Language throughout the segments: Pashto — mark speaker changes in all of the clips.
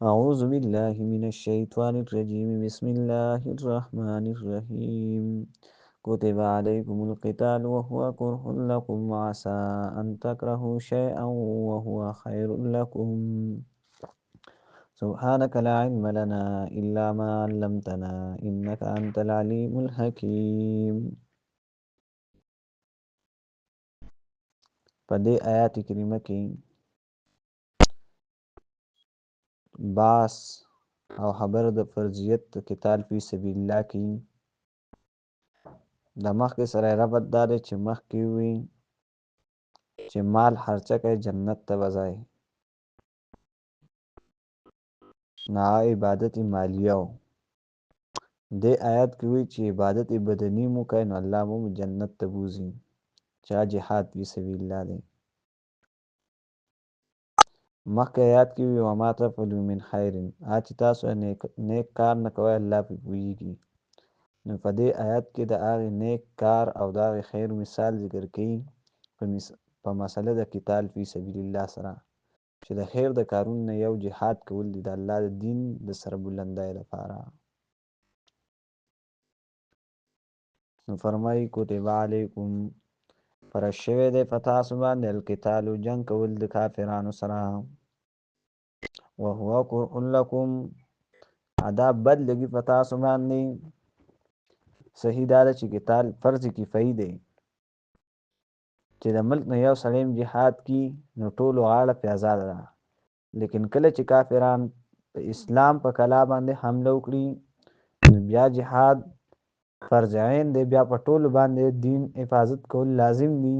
Speaker 1: أعوذ بالله من الشيطان الرجيم بسم الله الرحمن الرحيم كتب عليكم القتال وهو كره لكم وعسى أن تكرهوا شيئا وهو خير لكم سبحانك لا علم لنا إلا ما علمتنا إنك أنت العليم الحكيم. پدې آیات کریمه کې باس او خبر د فرضیت د قتال فی سبیل الله کې د مخکې سره ربط دا دی چې مخکې وي چې مال خرچه کوي جنت ته به ځي، نه عبادت مالیه و. دې آیات کې وي چې عبادت بدني مو کوي نو الله مو جنت ته بوځي، چا جهاد فی سبیل الله دی. مخکې آیات کې وي وما تفعلوا من خیر، هغه چې تاسو نیک کار نه کوئ الله پرې پوهېږي. نو په دې آیات کې د هغې نیک کار او د هغې خیر مثال ذکر کوي په مسله د قتال فی سبیل الله سره، چې د خیر د کارونو نه یو جهاد کول دي د الله د دین د سربلندۍ لپاره. نو فرمایي کتب علیکم فرض شوی دی په تاسو باندې القتال جنګ کول د کافرانو سره، وهو کرح لکم دا بد لګي په تاسو باندې. صحیح دا ده چې قتال فرض کفایي دی، چې د ملک نه یو سړی جهاد کی نو ټولو غاړه پې ازاده ده، لیکن کله چې کافران په اسلام په کلا باندې حمله وکړي نو بیا جهاد فرض عین دی، بیا په ټولو باندې دین حفاظت کول لازم دي.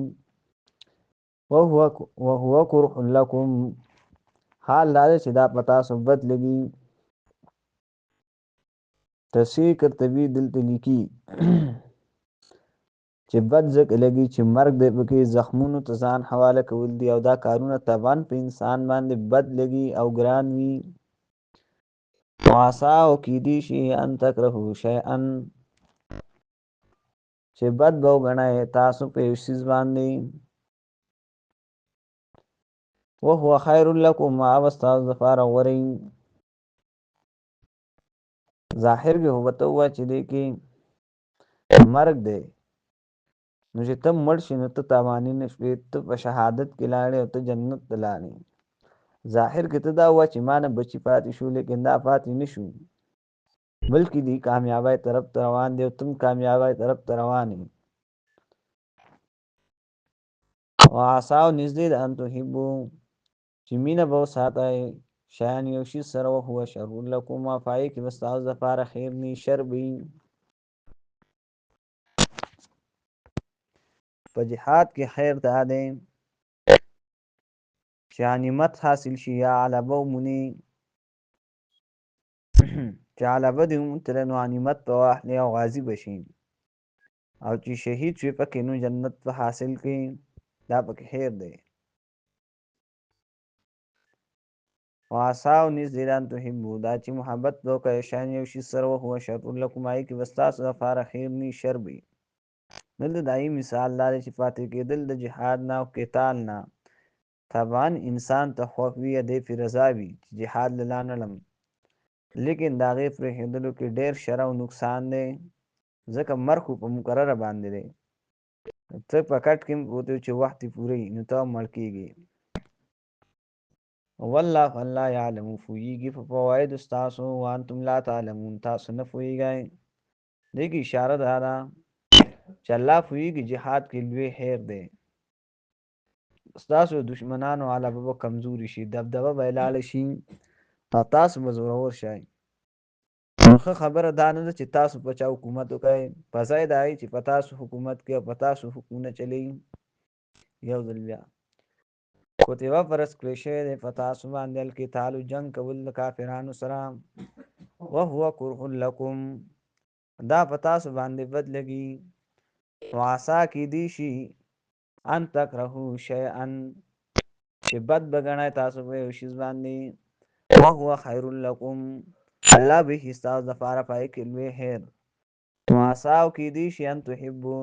Speaker 1: وهو کرح لکم حال دا دی چې دا په تاسو بد لګي. تفسیر قرطبي دلته لیکي چې بد ځکه لګي چې مرګ دی پکې زخمونو ته ځان حواله کول دي او دا کارونه طبعا په انسان باندې بد لګي او ګران وي. وعسا او کیدی شي ان تکرهو شیئا چې بد به وګڼئ تاسو په یو څیز باندې، وهو خیر لکم هغه ستاسو دپاره غوره وي. ظاهر کې خو به ته ووایه چې دی کې مرګ دی، نو چې ته مړ شي نو ته تاواني نه شوې، ته په شهادت کې لاړې او ته جنت ته لاړې. ظاهر کې ته دا ووایه چې ما نه بچي پاتې شو، لیکن دا پاتې نه شو، بلکې دی کامیابی طرف ته روان دی او تم کامیابی طرف ته روان یې. وعسا او نږدې ده ان تحبو چې مینه به وساتئ شیان یو شي سره وهو شر لکم په هغې کې به ستاسو دپاره خیر نه وي، شر به وي. په جهاد کې خیر دا دی چې غنیمت حاصل شي یا غلبه ومونې چې غلبه دې وموندله نو غنیمت به واخلې او غازي به شي، او چې شهید شوې پکې نو جنت به حاصل کړي، دا پکې خیر دی. وعسا او نږدې ده ان تحبو دا چې محبت به وکړئ شیان یو شي سره وهو شر لکم هغې کې به ستاسو دپاره خیر نه وي، شر به وي. دلته د هغې مثال دا دی چې پاتې کېدل د جهاد نه او قتال نه طبعا انسان ته خوښ وي یا دی پرې رضا وي چې جهاد له لا نه لم، لیکن د هغې پرېښودلو کې ډېر شر او نقصان دی، ځکه مرګ خو په مقرره باندې دی. ته په کټ کې هم پروت چې وخت یې پوره وي نو ته هم مړ کېږې. والله الله یعلم پوهېږي په فوایدو ستاسو وانتم لا تعلمون تاسو نه پوهېږئ. دې کې اشاره دا ده چې الله پوهېږي جهاد کې لوی خیر دی، ستاسو دشمنانو غلبه به کمزوري شي، دبدبه به یې لاړه شي او تاسو به زورور شئ. نو ښه خبره دا نه ده چې تاسو په چا حکومت وکړئ، په ځای د هغې چې په تاسو حکومت کوي او په تاسو حکمونه چلوي. یو ځل بیا کتبه فرض کړی شوی دی په تاسو باندې القتال جنګ کول د کافرانو سره، وهو کرح لکم دا په تاسو باندې بد لګي. وعسا کیدی شي ان تکرهو شیئا چې بد به ګڼئ تاسو په یو شیز باندې، وهو خیر لکم الله به ستاسو دپاره په هغې کې لوی خیر. وعسا او کیدی شي ان تحبو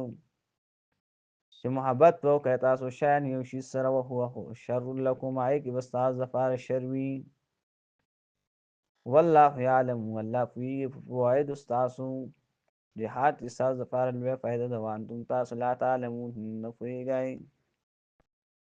Speaker 1: چې محبت به وکړئ تاسو شیان یو شي سره وهو شر لکم هغې کې به ستاسو دپاره شر وي. والله یعلم والله پوهیږي په فوایدو ستاسو. جهاد ستاسو دپاره لویه فایده ده، وانتم تاسو لا تعلمون نه پوهېږئ.